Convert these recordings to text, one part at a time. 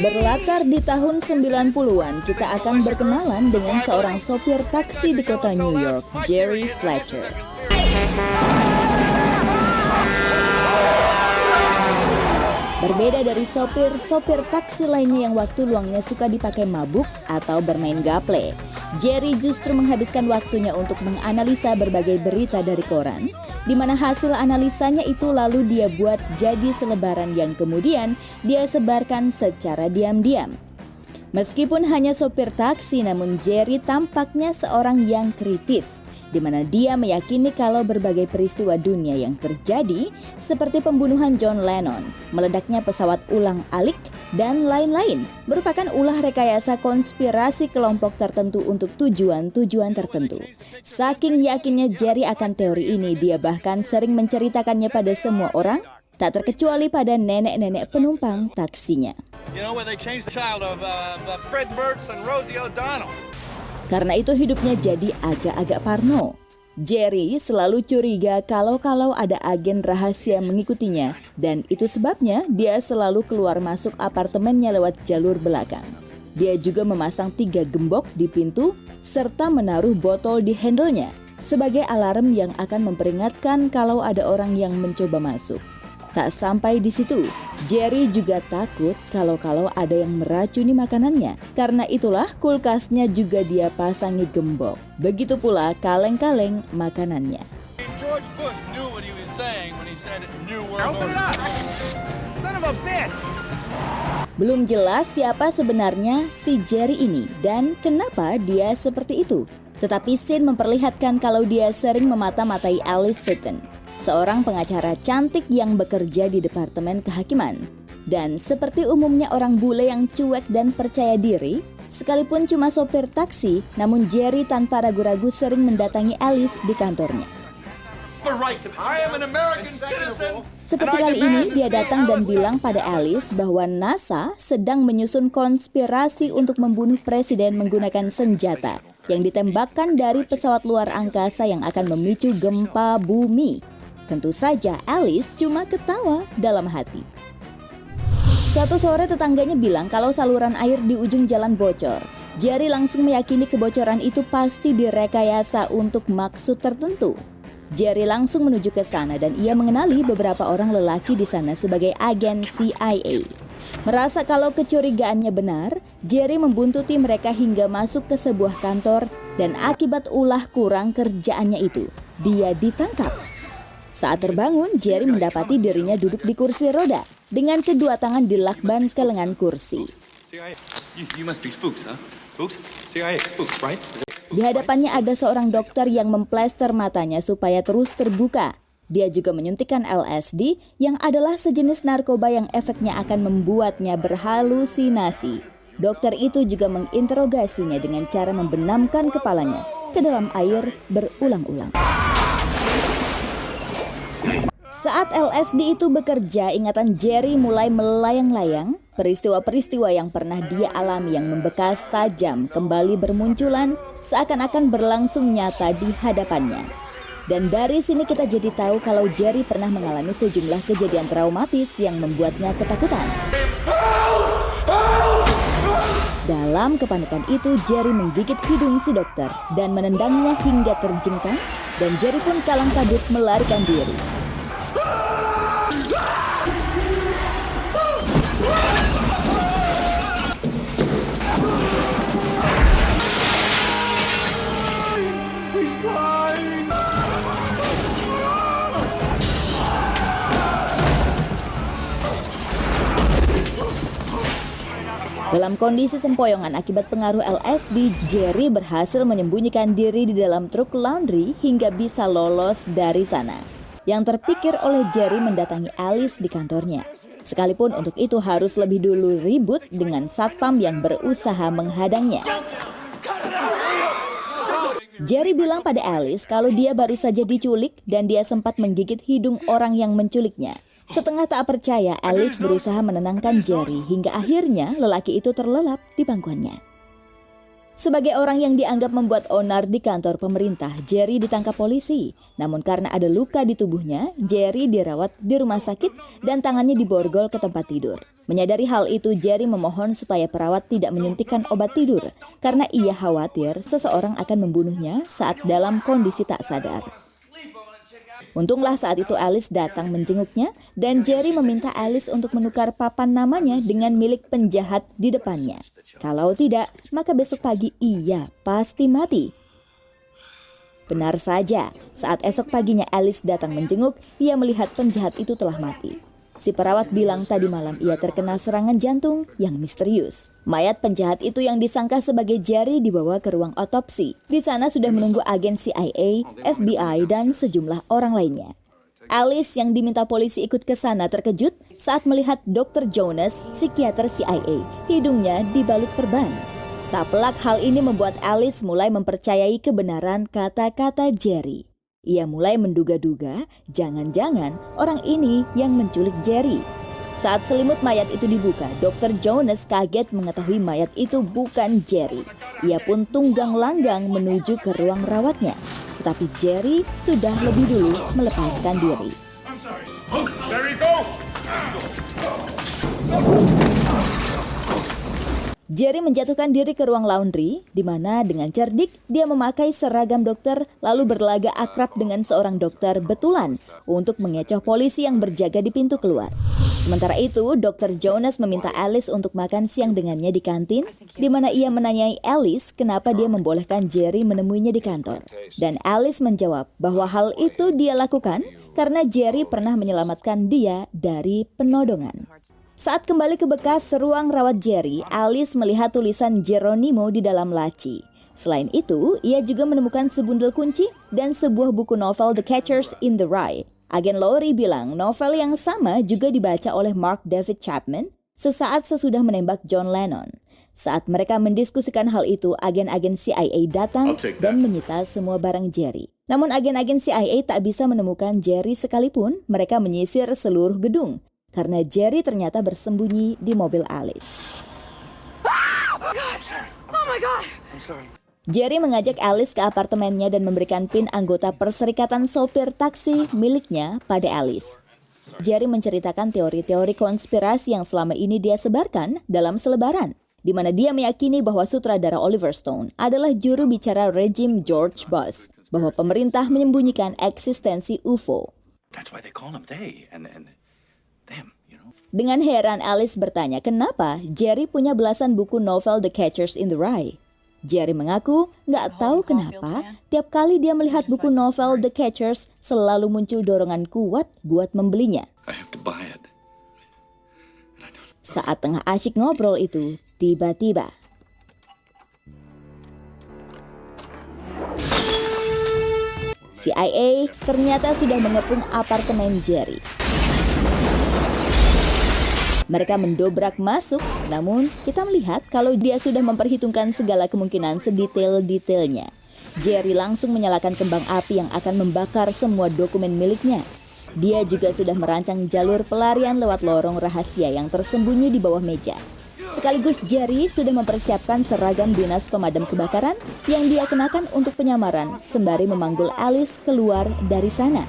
Berlatar di tahun 90-an, kita akan berkenalan dengan seorang sopir taksi di kota New York, Jerry Fletcher. Berbeda dari sopir taksi lainnya yang waktu luangnya suka dipakai mabuk atau bermain gaple, Jerry justru menghabiskan waktunya untuk menganalisa berbagai berita dari koran, di mana hasil analisanya itu lalu dia buat jadi selebaran yang kemudian dia sebarkan secara diam-diam. Meskipun hanya sopir taksi, namun Jerry tampaknya seorang yang kritis, di mana dia meyakini kalau berbagai peristiwa dunia yang terjadi, seperti pembunuhan John Lennon, meledaknya pesawat ulang-alik, dan lain-lain, merupakan ulah rekayasa konspirasi kelompok tertentu untuk tujuan-tujuan tertentu. Saking yakinnya Jerry akan teori ini, dia bahkan sering menceritakannya pada semua orang, tak terkecuali pada nenek-nenek penumpang taksinya. Karena itu hidupnya jadi agak-agak parno. Jerry selalu curiga kalau ada agen rahasia mengikutinya, dan itu sebabnya dia selalu keluar masuk apartemennya lewat jalur belakang. Dia juga memasang 3 gembok di pintu serta menaruh botol di handle-nya sebagai alarm yang akan memperingatkan kalau ada orang yang mencoba masuk. Tak sampai di situ, Jerry juga takut kalau ada yang meracuni makanannya. Karena itulah kulkasnya juga dia pasangi gembok. Begitu pula kaleng-kaleng makanannya. Belum jelas siapa sebenarnya si Jerry ini dan kenapa dia seperti itu. Tetapi Sin memperlihatkan kalau dia sering memata-matai Alice Sutton, seorang pengacara cantik yang bekerja di Departemen Kehakiman. Dan seperti umumnya orang bule yang cuek dan percaya diri, sekalipun cuma sopir taksi, namun Jerry tanpa ragu-ragu sering mendatangi Alice di kantornya. Seperti kali ini, dia datang dan bilang pada Alice bahwa NASA sedang menyusun konspirasi untuk membunuh presiden menggunakan senjata yang ditembakkan dari pesawat luar angkasa yang akan memicu gempa bumi. Tentu saja Alice cuma ketawa dalam hati. Suatu sore tetangganya bilang kalau saluran air di ujung jalan bocor. Jerry langsung meyakini kebocoran itu pasti direkayasa untuk maksud tertentu. Jerry langsung menuju ke sana dan ia mengenali beberapa orang lelaki di sana sebagai agen CIA. Merasa kalau kecurigaannya benar, Jerry membuntuti mereka hingga masuk ke sebuah kantor dan akibat ulah kurang kerjaannya itu, dia ditangkap. Saat terbangun, Jerry mendapati dirinya duduk di kursi roda dengan kedua tangan dilakban ke lengan kursi. Di hadapannya ada seorang dokter yang memplester matanya supaya terus terbuka. Dia juga menyuntikkan LSD yang adalah sejenis narkoba yang efeknya akan membuatnya berhalusinasi. Dokter itu juga menginterogasinya dengan cara membenamkan kepalanya ke dalam air berulang-ulang. Saat LSD itu bekerja, ingatan Jerry mulai melayang-layang. Peristiwa-peristiwa yang pernah dia alami yang membekas tajam kembali bermunculan, seakan-akan berlangsung nyata di hadapannya. Dan dari sini kita jadi tahu kalau Jerry pernah mengalami sejumlah kejadian traumatis yang membuatnya ketakutan. Dalam kepanikan itu, Jerry menggigit hidung si dokter dan menendangnya hingga terjengkang, dan Jerry pun kalang kabut melarikan diri. Dalam kondisi sempoyongan akibat pengaruh LSD, Jerry berhasil menyembunyikan diri di dalam truk laundry hingga bisa lolos dari sana. Yang terpikir oleh Jerry mendatangi Alice di kantornya. Sekalipun untuk itu harus lebih dulu ribut dengan satpam yang berusaha menghadangnya. Jerry bilang pada Alice kalau dia baru saja diculik dan dia sempat menggigit hidung orang yang menculiknya. Setengah tak percaya, Alice berusaha menenangkan Jerry hingga akhirnya lelaki itu terlelap di pangkuannya. Sebagai orang yang dianggap membuat onar di kantor pemerintah, Jerry ditangkap polisi. Namun karena ada luka di tubuhnya, Jerry dirawat di rumah sakit dan tangannya diborgol ke tempat tidur. Menyadari hal itu, Jerry memohon supaya perawat tidak menyuntikkan obat tidur karena ia khawatir seseorang akan membunuhnya saat dalam kondisi tak sadar. Untunglah saat itu Alice datang menjenguknya dan Jerry meminta Alice untuk menukar papan namanya dengan milik penjahat di depannya. Kalau tidak, maka besok pagi ia pasti mati. Benar saja, saat esok paginya Alice datang menjenguk, ia melihat penjahat itu telah mati. Si perawat bilang tadi malam ia terkena serangan jantung yang misterius. Mayat penjahat itu yang disangka sebagai Jerry dibawa ke ruang otopsi. Di sana sudah menunggu agen CIA, FBI, dan sejumlah orang lainnya. Alice yang diminta polisi ikut ke sana terkejut saat melihat Dr. Jonas, psikiater CIA, hidungnya dibalut perban. Tak pelak hal ini membuat Alice mulai mempercayai kebenaran kata-kata Jerry. Ia mulai menduga-duga jangan-jangan orang ini yang menculik Jerry. Saat selimut mayat itu dibuka, Dr. Jonas kaget mengetahui mayat itu bukan Jerry. Ia pun tunggang langgang menuju ke ruang rawatnya. Tetapi Jerry sudah lebih dulu melepaskan diri. Jerry menjatuhkan diri ke ruang laundry, di mana dengan cerdik dia memakai seragam dokter lalu berlaga akrab dengan seorang dokter betulan untuk mengecoh polisi yang berjaga di pintu keluar. Sementara itu, Dr. Jonas meminta Alice untuk makan siang dengannya di kantin, di mana ia menanyai Alice kenapa dia membolehkan Jerry menemuinya di kantor. Dan Alice menjawab bahwa hal itu dia lakukan karena Jerry pernah menyelamatkan dia dari penodongan. Saat kembali ke bekas ruang rawat Jerry, Alice melihat tulisan Geronimo di dalam laci. Selain itu, ia juga menemukan sebundel kunci dan sebuah buku novel The Catchers in the Rye. Agen Lowry bilang novel yang sama juga dibaca oleh Mark David Chapman sesaat sesudah menembak John Lennon. Saat mereka mendiskusikan hal itu, agen-agen CIA datang dan menyita semua barang Jerry. Namun agen-agen CIA tak bisa menemukan Jerry sekalipun, mereka menyisir seluruh gedung. Karena Jerry ternyata bersembunyi di mobil Alice. Oh my God! I'm sorry. Jerry mengajak Alice ke apartemennya dan memberikan PIN anggota Perserikatan Sopir Taksi miliknya pada Alice. Jerry menceritakan teori-teori konspirasi yang selama ini dia sebarkan dalam selebaran, di mana dia meyakini bahwa sutradara Oliver Stone adalah juru bicara rejim George Bush, bahwa pemerintah menyembunyikan eksistensi UFO. That's why they call them they and them, you know. Dengan heran Alice bertanya kenapa Jerry punya belasan buku novel The Catchers in the Rye. Jerry mengaku nggak tahu kenapa tiap kali dia melihat buku novel The Catchers selalu muncul dorongan kuat buat membelinya. I have to buy it. Saat tengah asyik ngobrol itu, tiba-tiba CIA ternyata sudah mengepung apartemen Jerry. Mereka mendobrak masuk, namun kita melihat kalau dia sudah memperhitungkan segala kemungkinan sedetail-detailnya. Jerry langsung menyalakan kembang api yang akan membakar semua dokumen miliknya. Dia juga sudah merancang jalur pelarian lewat lorong rahasia yang tersembunyi di bawah meja. Sekaligus Jerry sudah mempersiapkan seragam dinas pemadam kebakaran yang dia kenakan untuk penyamaran sembari memanggul Alice keluar dari sana.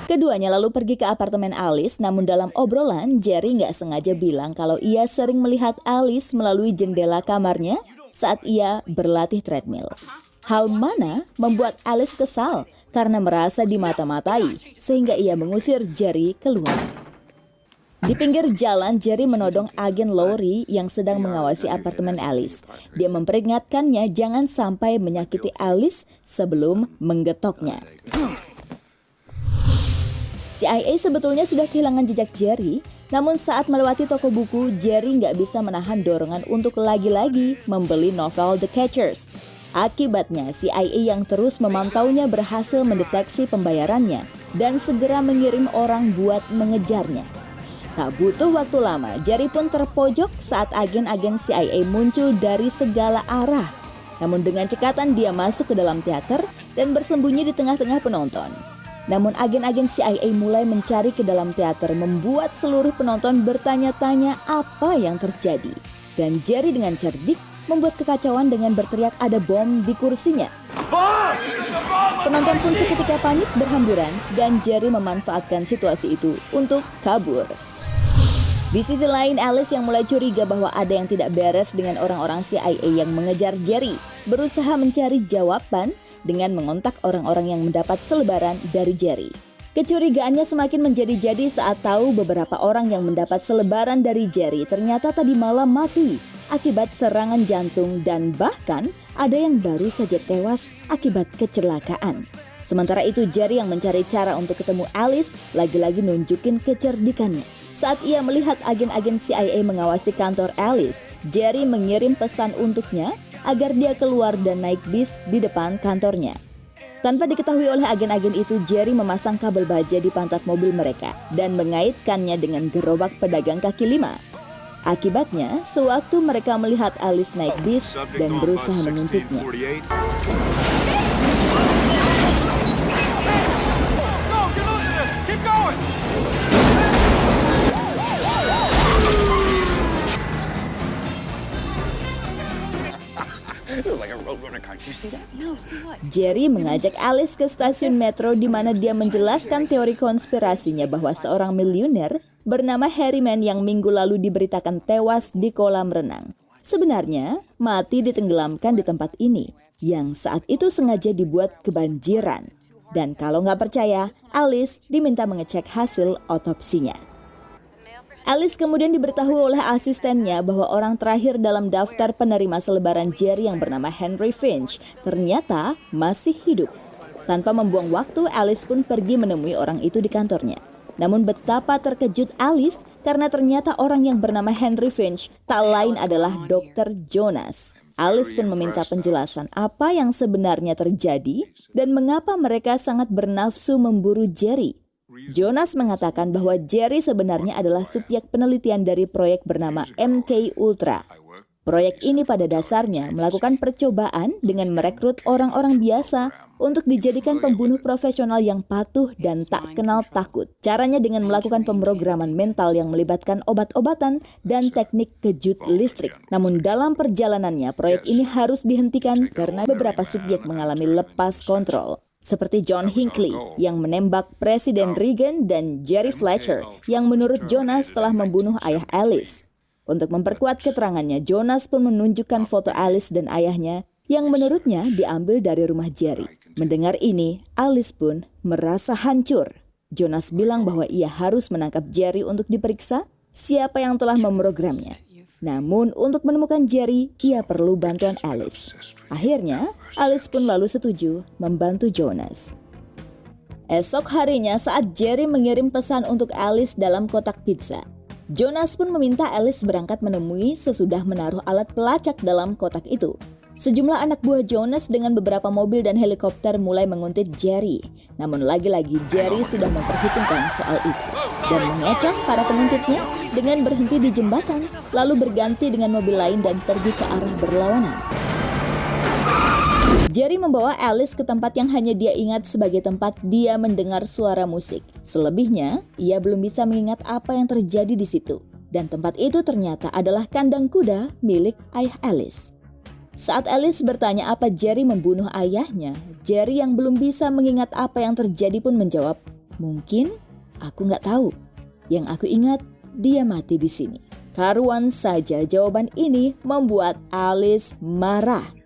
Keduanya lalu pergi ke apartemen Alice, namun dalam obrolan Jerry nggak sengaja bilang kalau ia sering melihat Alice melalui jendela kamarnya saat ia berlatih treadmill. Hal mana membuat Alice kesal karena merasa dimata-matai sehingga ia mengusir Jerry keluar. Di pinggir jalan, Jerry menodong agen Lowry yang sedang mengawasi apartemen Alice. Dia memperingatkannya jangan sampai menyakiti Alice sebelum menggetoknya. CIA sebetulnya sudah kehilangan jejak Jerry, namun saat melewati toko buku, Jerry nggak bisa menahan dorongan untuk lagi-lagi membeli novel The Catchers. Akibatnya, CIA yang terus memantaunya berhasil mendeteksi pembayarannya dan segera mengirim orang buat mengejarnya. Tak butuh waktu lama, Jerry pun terpojok saat agen-agen CIA muncul dari segala arah. Namun dengan cekatan dia masuk ke dalam teater dan bersembunyi di tengah-tengah penonton. Namun agen-agen CIA mulai mencari ke dalam teater, membuat seluruh penonton bertanya-tanya apa yang terjadi. Dan Jerry dengan cerdik membuat kekacauan dengan berteriak ada bom di kursinya. Penonton pun seketika panik berhamburan dan Jerry memanfaatkan situasi itu untuk kabur. Di sisi lain, Alice yang mulai curiga bahwa ada yang tidak beres dengan orang-orang CIA yang mengejar Jerry, berusaha mencari jawaban dengan mengontak orang-orang yang mendapat selebaran dari Jerry. Kecurigaannya semakin menjadi-jadi saat tahu beberapa orang yang mendapat selebaran dari Jerry ternyata tadi malam mati akibat serangan jantung dan bahkan ada yang baru saja tewas akibat kecelakaan. Sementara itu Jerry yang mencari cara untuk ketemu Alice lagi-lagi nunjukin kecerdikannya. Saat ia melihat agen-agen CIA mengawasi kantor Alice, Jerry mengirim pesan untuknya agar dia keluar dan naik bis di depan kantornya. Tanpa diketahui oleh agen-agen itu, Jerry memasang kabel baja di pantat mobil mereka dan mengaitkannya dengan gerobak pedagang kaki lima. Akibatnya, sewaktu mereka melihat Alice naik bis dan berusaha menguntitnya. Jerry mengajak Alice ke stasiun metro di mana dia menjelaskan teori konspirasinya bahwa seorang miliuner bernama Harriman yang minggu lalu diberitakan tewas di kolam renang. Sebenarnya, mati ditenggelamkan di tempat ini, yang saat itu sengaja dibuat kebanjiran. Dan kalau nggak percaya, Alice diminta mengecek hasil otopsinya. Alice kemudian diberitahu oleh asistennya bahwa orang terakhir dalam daftar penerima selebaran Jerry yang bernama Henry Finch ternyata masih hidup. Tanpa membuang waktu, Alice pun pergi menemui orang itu di kantornya. Namun betapa terkejut Alice karena ternyata orang yang bernama Henry Finch tak lain adalah Dr. Jonas. Alice pun meminta penjelasan apa yang sebenarnya terjadi dan mengapa mereka sangat bernafsu memburu Jerry. Jonas mengatakan bahwa Jerry sebenarnya adalah subjek penelitian dari proyek bernama MK Ultra. Proyek ini pada dasarnya melakukan percobaan dengan merekrut orang-orang biasa untuk dijadikan pembunuh profesional yang patuh dan tak kenal takut. Caranya dengan melakukan pemrograman mental yang melibatkan obat-obatan dan teknik kejut listrik. Namun dalam perjalanannya, proyek ini harus dihentikan karena beberapa subjek mengalami lepas kontrol. Seperti John Hinckley yang menembak Presiden Reagan dan Jerry Fletcher yang menurut Jonas telah membunuh ayah Alice. Untuk memperkuat keterangannya, Jonas pun menunjukkan foto Alice dan ayahnya yang menurutnya diambil dari rumah Jerry. Mendengar ini, Alice pun merasa hancur. Jonas bilang bahwa ia harus menangkap Jerry untuk diperiksa siapa yang telah memprogramnya. Namun untuk menemukan Jerry, ia perlu bantuan Alice. Akhirnya, Alice pun lalu setuju membantu Jonas. Esok harinya saat Jerry mengirim pesan untuk Alice dalam kotak pizza, Jonas pun meminta Alice berangkat menemui sesudah menaruh alat pelacak dalam kotak itu. Sejumlah anak buah Jonas dengan beberapa mobil dan helikopter mulai menguntit Jerry. Namun lagi-lagi Jerry sudah memperhitungkan soal itu dan mengecoh para penguntitnya dengan berhenti di jembatan, lalu berganti dengan mobil lain dan pergi ke arah berlawanan. Jerry membawa Alice ke tempat yang hanya dia ingat sebagai tempat dia mendengar suara musik. Selebihnya, ia belum bisa mengingat apa yang terjadi di situ. Dan tempat itu ternyata adalah kandang kuda milik ayah Alice. Saat Alice bertanya apa Jerry membunuh ayahnya, Jerry yang belum bisa mengingat apa yang terjadi pun menjawab, "Mungkin aku nggak tahu. Yang aku ingat, dia mati di sini." Karuan saja jawaban ini membuat Alice marah.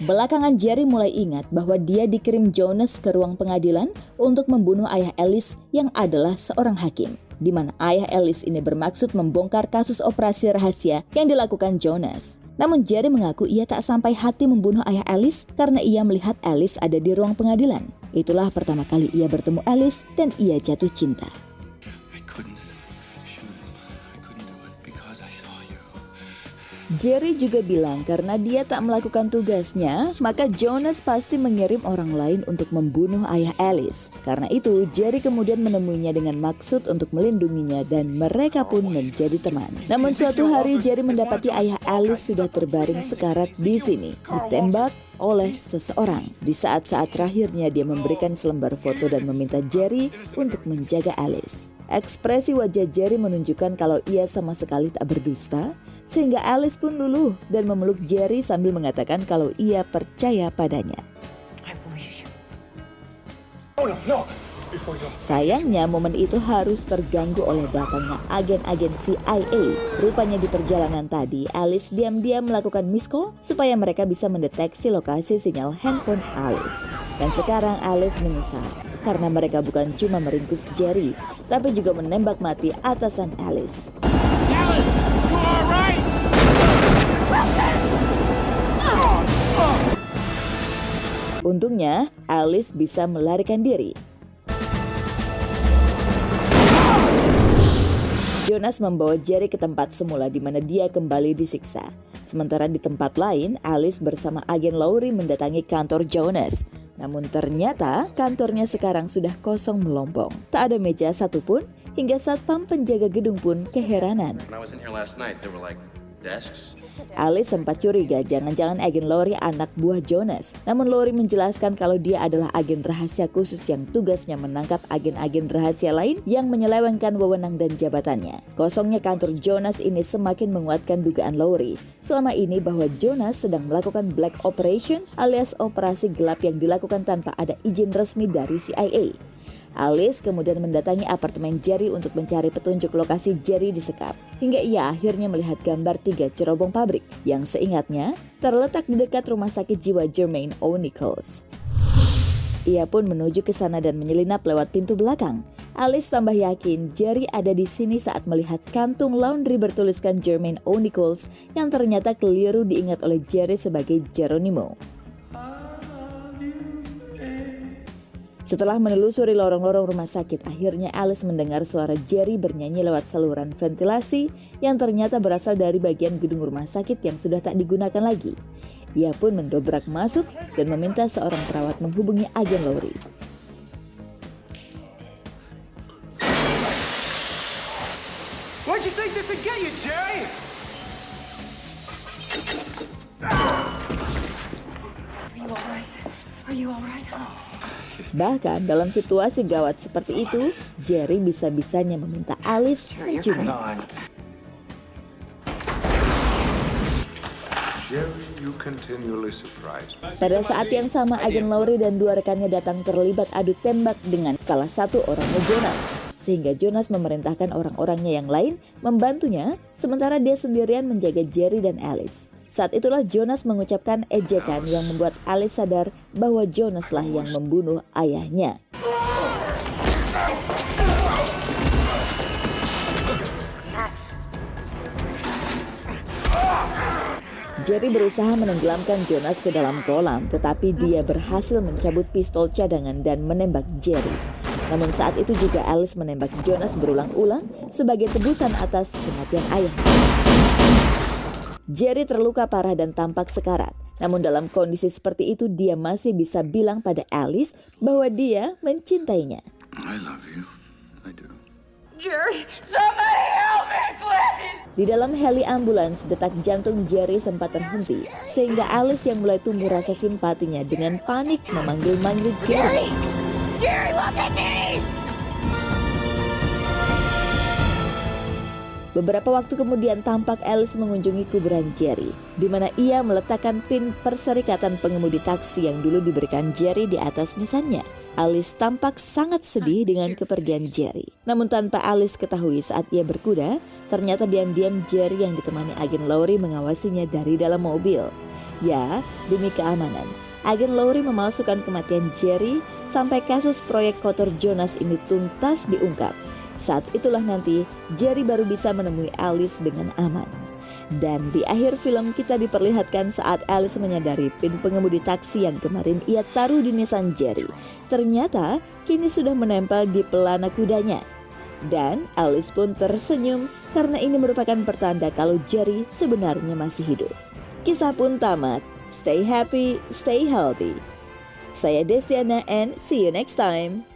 Belakangan Jerry mulai ingat bahwa dia dikirim Jonas ke ruang pengadilan untuk membunuh ayah Alice yang adalah seorang hakim, di mana ayah Alice ini bermaksud membongkar kasus operasi rahasia yang dilakukan Jonas. Namun Jerry mengaku ia tak sampai hati membunuh ayah Alice karena ia melihat Alice ada di ruang pengadilan. Itulah pertama kali ia bertemu Alice dan ia jatuh cinta. Jerry juga bilang karena dia tak melakukan tugasnya, maka Jonas pasti mengirim orang lain untuk membunuh ayah Alice. Karena itu, Jerry kemudian menemuinya dengan maksud untuk melindunginya dan mereka pun menjadi teman. Namun suatu hari Jerry mendapati ayah Alice sudah terbaring sekarat di sini, ditembak oleh seseorang. Di saat-saat terakhirnya dia memberikan selembar foto dan meminta Jerry untuk menjaga Alice. Ekspresi wajah Jerry menunjukkan kalau ia sama sekali tak berdusta, sehingga Alice pun luluh dan memeluk Jerry sambil mengatakan kalau ia percaya padanya. I believe you. Oh, no. Before you go. Sayangnya momen itu harus terganggu oleh datangnya agen-agen CIA. Rupanya di perjalanan tadi, Alice diam-diam melakukan miss call supaya mereka bisa mendeteksi lokasi sinyal handphone Alice. Dan sekarang Alice menyesal karena mereka bukan cuma meringkus Jerry, tapi juga menembak mati atasan Alice. Alice, you all right? Untungnya, Alice bisa melarikan diri. Jonas membawa Jerry ke tempat semula di mana dia kembali disiksa. Sementara di tempat lain, Alice bersama agen Lowry mendatangi kantor Jonas. Namun ternyata kantornya sekarang sudah kosong melompong. Tak ada meja satupun, hingga satpam penjaga gedung pun keheranan. When I was in here last night, there were like desks. Alice sempat curiga jangan-jangan agen Lowry anak buah Jonas. Namun Lowry menjelaskan kalau dia adalah agen rahasia khusus yang tugasnya menangkap agen-agen rahasia lain yang menyelewengkan wewenang dan jabatannya. Kosongnya kantor Jonas ini semakin menguatkan dugaan Lowry selama ini bahwa Jonas sedang melakukan black operation alias operasi gelap yang dilakukan tanpa ada izin resmi dari CIA. Alice kemudian mendatangi apartemen Jerry untuk mencari petunjuk lokasi Jerry disekap. Hingga ia akhirnya melihat gambar 3 cerobong pabrik yang seingatnya terletak di dekat rumah sakit jiwa Jermaine O. Nichols. Ia pun menuju ke sana dan menyelinap lewat pintu belakang. Alice tambah yakin Jerry ada di sini saat melihat kantung laundry bertuliskan Jermaine O. Nichols yang ternyata keliru diingat oleh Jerry sebagai Geronimo. Setelah menelusuri lorong-lorong rumah sakit, akhirnya Alice mendengar suara Jerry bernyanyi lewat saluran ventilasi yang ternyata berasal dari bagian gedung rumah sakit yang sudah tak digunakan lagi. Ia pun mendobrak masuk dan meminta seorang perawat menghubungi agen Lowry. What'd you think this would get you, Jerry? Are you all right? Are you all right? Bahkan dalam situasi gawat seperti itu, Jerry bisa-bisanya meminta Alice menciumnya. Jerry, you continually surprise me. Pada saat yang sama, agen Lowry dan 2 rekannya datang terlibat adu tembak dengan salah satu orangnya Jonas. Sehingga Jonas memerintahkan orang-orangnya yang lain membantunya, sementara dia sendirian menjaga Jerry dan Alice. Saat itulah Jonas mengucapkan ejekan yang membuat Alice sadar bahwa Jonas lah yang membunuh ayahnya. Jerry berusaha menenggelamkan Jonas ke dalam kolam, tetapi dia berhasil mencabut pistol cadangan dan menembak Jerry. Namun saat itu juga Alice menembak Jonas berulang-ulang sebagai tebusan atas kematian ayahnya. Jerry terluka parah dan tampak sekarat. Namun dalam kondisi seperti itu dia masih bisa bilang pada Alice bahwa dia mencintainya. I love you. I do. Jerry, somebody help me, please! Di dalam heli ambulans, detak jantung Jerry sempat terhenti, sehingga Alice yang mulai tumbuh rasa simpatinya dengan panik memanggil-manggil Jerry. Jerry, look at me! Beberapa waktu kemudian tampak Alice mengunjungi kuburan Jerry, di mana ia meletakkan pin perserikatan pengemudi taksi yang dulu diberikan Jerry di atas nisannya. Alice tampak sangat sedih dengan kepergian Jerry. Namun tanpa Alice ketahui saat ia berkuda, ternyata diam-diam Jerry yang ditemani agen Lowry mengawasinya dari dalam mobil. Ya, demi keamanan, agen Lowry memalsukan kematian Jerry sampai kasus proyek kotor Jonas ini tuntas diungkap. Saat itulah nanti Jerry baru bisa menemui Alice dengan aman. Dan di akhir film kita diperlihatkan saat Alice menyadari pin pengemudi taksi yang kemarin ia taruh di nisan Jerry ternyata kini sudah menempel di pelana kudanya. Dan Alice pun tersenyum karena ini merupakan pertanda kalau Jerry sebenarnya masih hidup. Kisah pun tamat. Stay happy, stay healthy. Saya Destiana and see you next time.